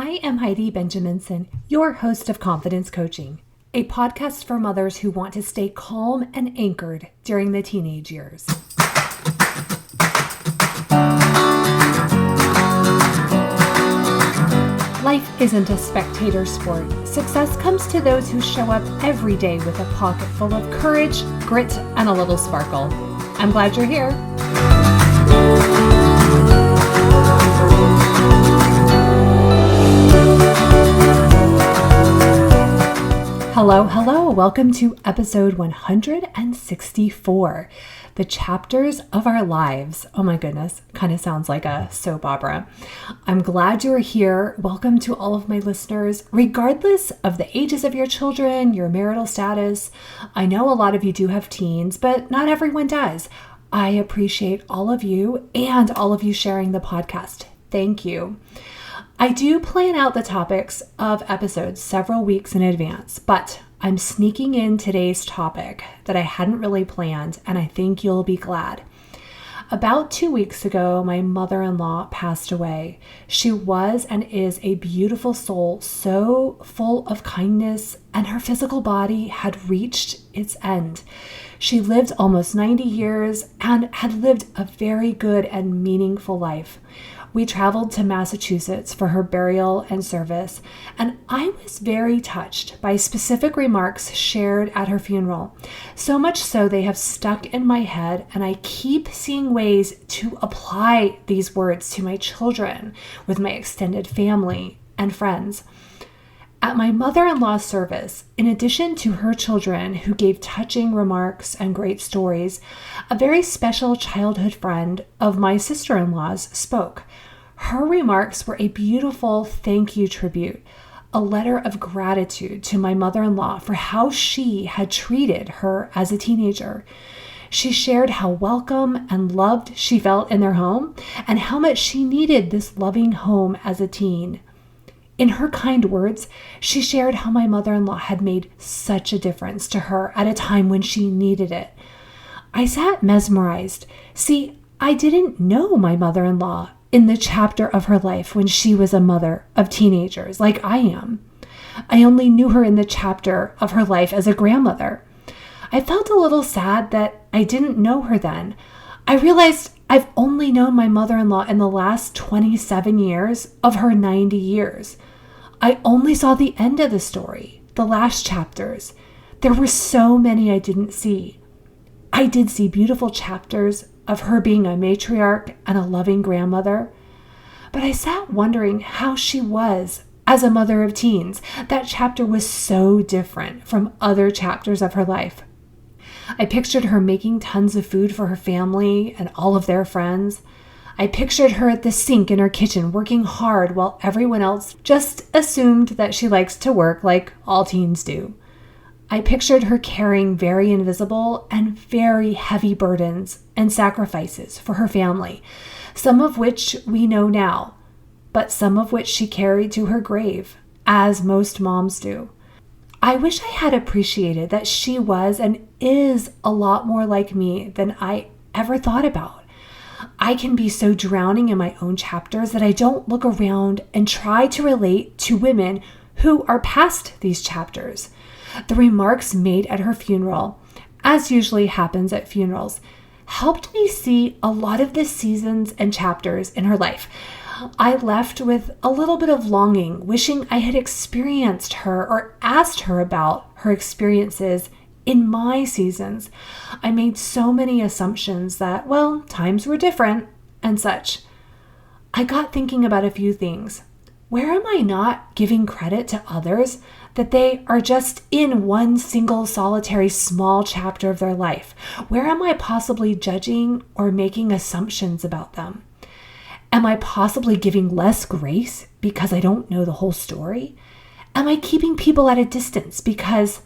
I am Heidi Benjaminson, your host of Confidence Coaching, a podcast for mothers who want to stay calm and anchored during the teenage years. Life isn't a spectator sport. Success comes to those who show up every day with a pocket full of courage, grit, and a little sparkle. I'm glad you're here. Hello. Welcome to episode 164, The Chapters of Our Lives. Oh my goodness, kind of sounds like a soap opera. I'm glad you're here. Welcome to all of my listeners, regardless of the ages of your children, your marital status. I know a lot of you do have teens, but not everyone does. I appreciate all of you and all of you sharing the podcast. Thank you. I do plan out the topics of episodes several weeks in advance, but I'm sneaking in today's topic that I hadn't really planned, and I think you'll be glad. About 2 weeks ago, my mother-in-law passed away. She was and is a beautiful soul, so full of kindness, and her physical body had reached its end. She lived almost 90 years and had lived a very good and meaningful life. We traveled to Massachusetts for her burial and service, and I was very touched by specific remarks shared at her funeral. So much so they have stuck in my head, and I keep seeing ways to apply these words to my children, with my extended family and friends. At my mother-in-law's service, in addition to her children who gave touching remarks and great stories, a very special childhood friend of my sister-in-law's spoke. Her remarks were a beautiful thank you tribute, a letter of gratitude to my mother-in-law for how she had treated her as a teenager. She shared how welcome and loved she felt in their home and how much she needed this loving home as a teen. In her kind words, she shared how my mother-in-law had made such a difference to her at a time when she needed it. I sat mesmerized. See, I didn't know my mother-in-law in the chapter of her life when she was a mother of teenagers like I am. I only knew her in the chapter of her life as a grandmother. I felt a little sad that I didn't know her then. I realized I've only known my mother-in-law in the last 27 years of her 90 years. I only saw the end of the story, the last chapters. There were so many I didn't see. I did see beautiful chapters of her being a matriarch and a loving grandmother, but I sat wondering how she was as a mother of teens. That chapter was so different from other chapters of her life. I pictured her making tons of food for her family and all of their friends. I pictured her at the sink in her kitchen working hard while everyone else just assumed that she likes to work like all teens do. I pictured her carrying very invisible and very heavy burdens and sacrifices for her family, some of which we know now, but some of which she carried to her grave, as most moms do. I wish I had appreciated that she was and is a lot more like me than I ever thought about. I can be so drowning in my own chapters that I don't look around and try to relate to women who are past these chapters. The remarks made at her funeral, as usually happens at funerals, helped me see a lot of the seasons and chapters in her life. I left with a little bit of longing, wishing I had experienced her or asked her about her experiences in my seasons. I made so many assumptions that, well, times were different and such. I got thinking about a few things. Where am I not giving credit to others that they are just in one single solitary small chapter of their life? Where am I possibly judging or making assumptions about them? Am I possibly giving less grace because I don't know the whole story? Am I keeping people at a distance because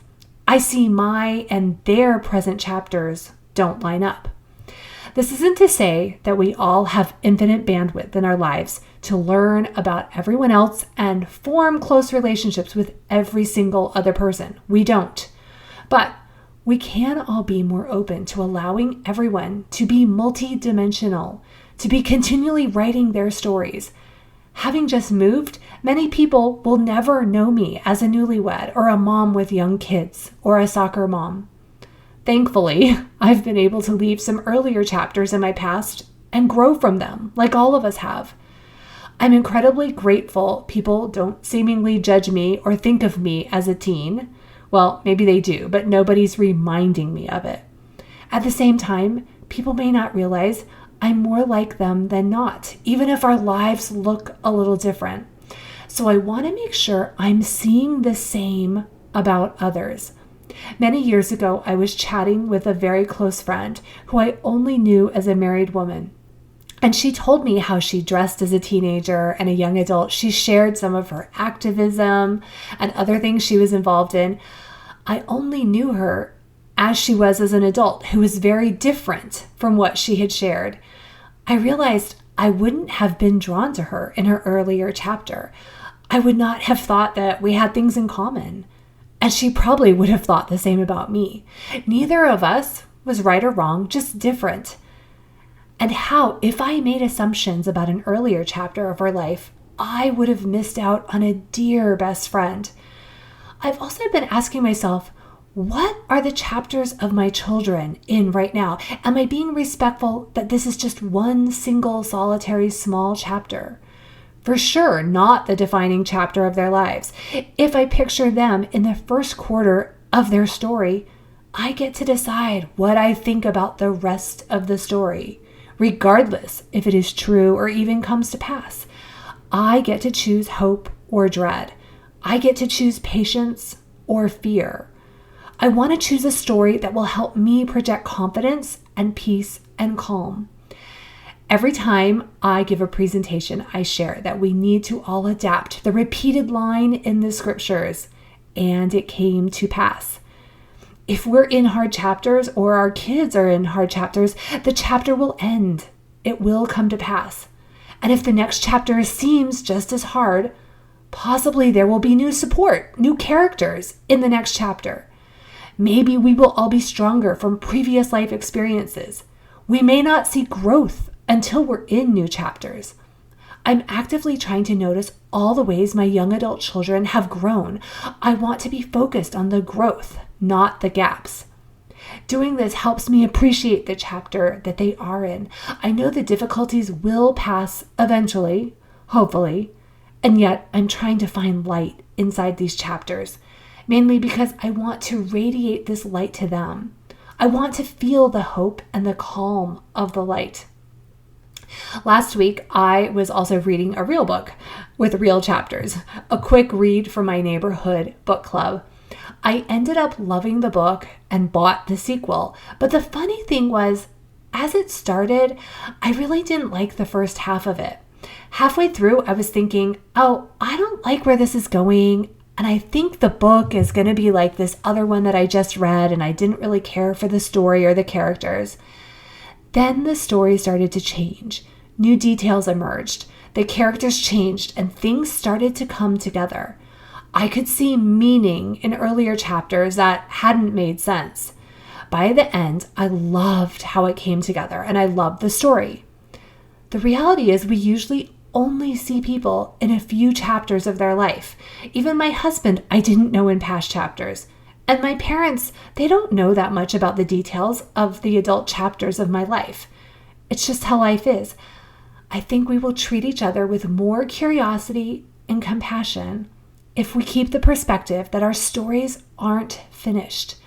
I see my and their present chapters don't line up? This isn't to say that we all have infinite bandwidth in our lives to learn about everyone else and form close relationships with every single other person. We don't. But we can all be more open to allowing everyone to be multidimensional, to be continually writing their stories. Having just moved, many people will never know me as a newlywed or a mom with young kids or a soccer mom. Thankfully, I've been able to leave some earlier chapters in my past and grow from them, like all of us have. I'm incredibly grateful people don't seemingly judge me or think of me as a teen. Well, maybe they do, but nobody's reminding me of it. At the same time, people may not realize I'm more like them than not, even if our lives look a little different. So I want to make sure I'm seeing the same about others. Many years ago, I was chatting with a very close friend who I only knew as a married woman. And she told me how she dressed as a teenager and a young adult. She shared some of her activism and other things she was involved in. I only knew her as she was as an adult, who was very different from what she had shared. I realized I wouldn't have been drawn to her in her earlier chapter. I would not have thought that we had things in common. And she probably would have thought the same about me. Neither of us was right or wrong, just different. And how, if I made assumptions about an earlier chapter of her life, I would have missed out on a dear best friend. I've also been asking myself, what are the chapters of my children in right now? Am I being respectful that this is just one single solitary small chapter? For sure, not the defining chapter of their lives. If I picture them in the first quarter of their story, I get to decide what I think about the rest of the story, regardless if it is true or even comes to pass. I get to choose hope or dread. I get to choose patience or fear. I want to choose a story that will help me project confidence and peace and calm. Every time I give a presentation, I share that we need to all adapt the repeated line in the scriptures, and it came to pass. If we're in hard chapters or our kids are in hard chapters, the chapter will end. It will come to pass. And if the next chapter seems just as hard, possibly there will be new support, new characters in the next chapter. Maybe we will all be stronger from previous life experiences. We may not see growth until we're in new chapters. I'm actively trying to notice all the ways my young adult children have grown. I want to be focused on the growth, not the gaps. Doing this helps me appreciate the chapter that they are in. I know the difficulties will pass eventually, hopefully, and yet I'm trying to find light inside these chapters, mainly because I want to radiate this light to them. I want to feel the hope and the calm of the light. Last week, I was also reading a real book with real chapters, a quick read from my neighborhood book club. I ended up loving the book and bought the sequel, but the funny thing was, as it started, I really didn't like the first half of it. Halfway through, I was thinking, oh, I don't like where this is going, and I think the book is going to be like this other one that I just read, and I didn't really care for the story or the characters. Then the story started to change. New details emerged. The characters changed and things started to come together. I could see meaning in earlier chapters that hadn't made sense. By the end, I loved how it came together and I loved the story. The reality is we usually only see people in a few chapters of their life. Even my husband, I didn't know in past chapters. And my parents, they don't know that much about the details of the adult chapters of my life. It's just how life is. I think we will treat each other with more curiosity and compassion if we keep the perspective that our stories aren't finished.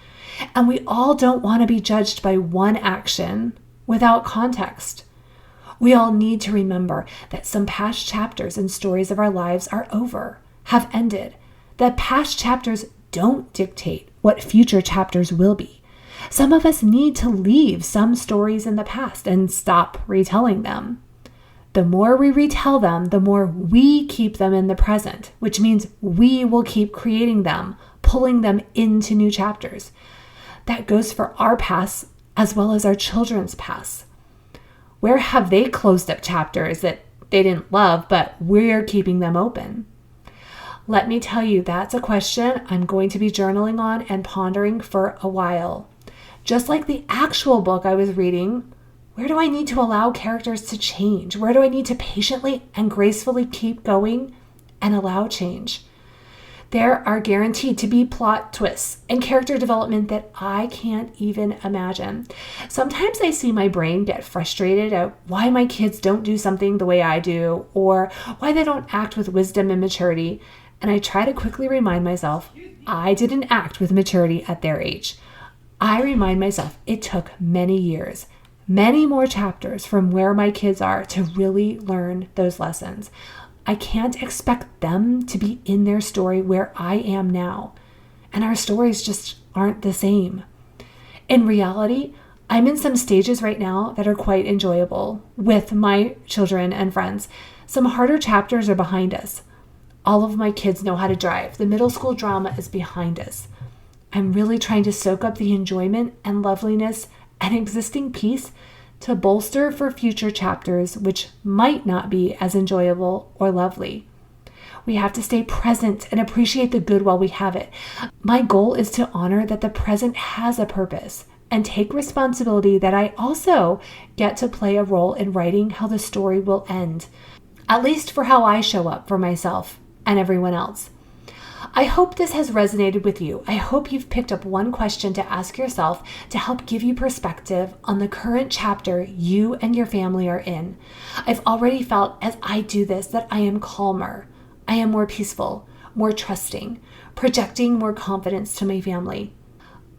And we all don't want to be judged by one action without context. We all need to remember that some past chapters and stories of our lives are over, have ended, that past chapters don't dictate what future chapters will be. Some of us need to leave some stories in the past and stop retelling them. The more we retell them, the more we keep them in the present, which means we will keep creating them, pulling them into new chapters. That goes for our past as well as our children's past. Where have they closed up chapters that they didn't love, but we're keeping them open? Let me tell you, that's a question I'm going to be journaling on and pondering for a while. Just like the actual book I was reading Where do I need to allow characters to change? Where do I need to patiently and gracefully keep going and allow change? There are guaranteed to be plot twists and character development that I can't even imagine. Sometimes I see my brain get frustrated at why my kids don't do something the way I do, or why they don't act with wisdom and maturity. And I try to quickly remind myself, I didn't act with maturity at their age. I remind myself it took many years, many more chapters from where my kids are to really learn those lessons. I can't expect them to be in their story where I am now. And our stories just aren't the same. In reality, I'm in some stages right now that are quite enjoyable with my children and friends. Some harder chapters are behind us. All of my kids know how to drive. The middle school drama is behind us. I'm really trying to soak up the enjoyment and loveliness and existing peace to bolster for future chapters which might not be as enjoyable or lovely. We have to stay present and appreciate the good while we have it. My goal is to honor that the present has a purpose and take responsibility that I also get to play a role in writing how the story will end, at least for how I show up for myself and everyone else. I hope this has resonated with you. I hope you've picked up one question to ask yourself to help give you perspective on the current chapter you and your family are in. I've already felt as I do this that I am calmer. I am more peaceful, more trusting, projecting more confidence to my family.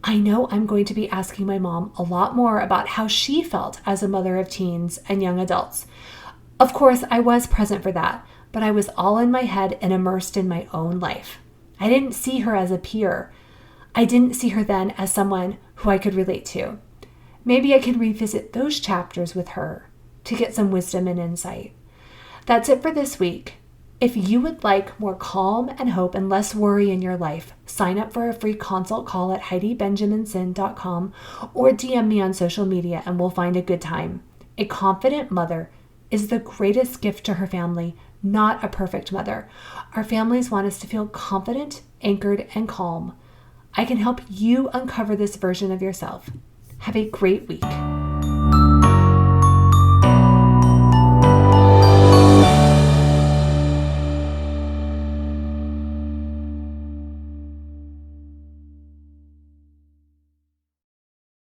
I know I'm going to be asking my mom a lot more about how she felt as a mother of teens and young adults. Of course, I was present for that, but I was all in my head and immersed in my own life. I didn't see her as a peer. I didn't see her then as someone who I could relate to. Maybe I could revisit those chapters with her to get some wisdom and insight. That's it for this week. If you would like more calm and hope and less worry in your life, sign up for a free consult call at HeidiBenjaminson.com or DM me on social media and we'll find a good time. A confident mother is the greatest gift to her family, not a perfect mother. Our families want us to feel confident, anchored, and calm. I can help you uncover this version of yourself. Have a great week.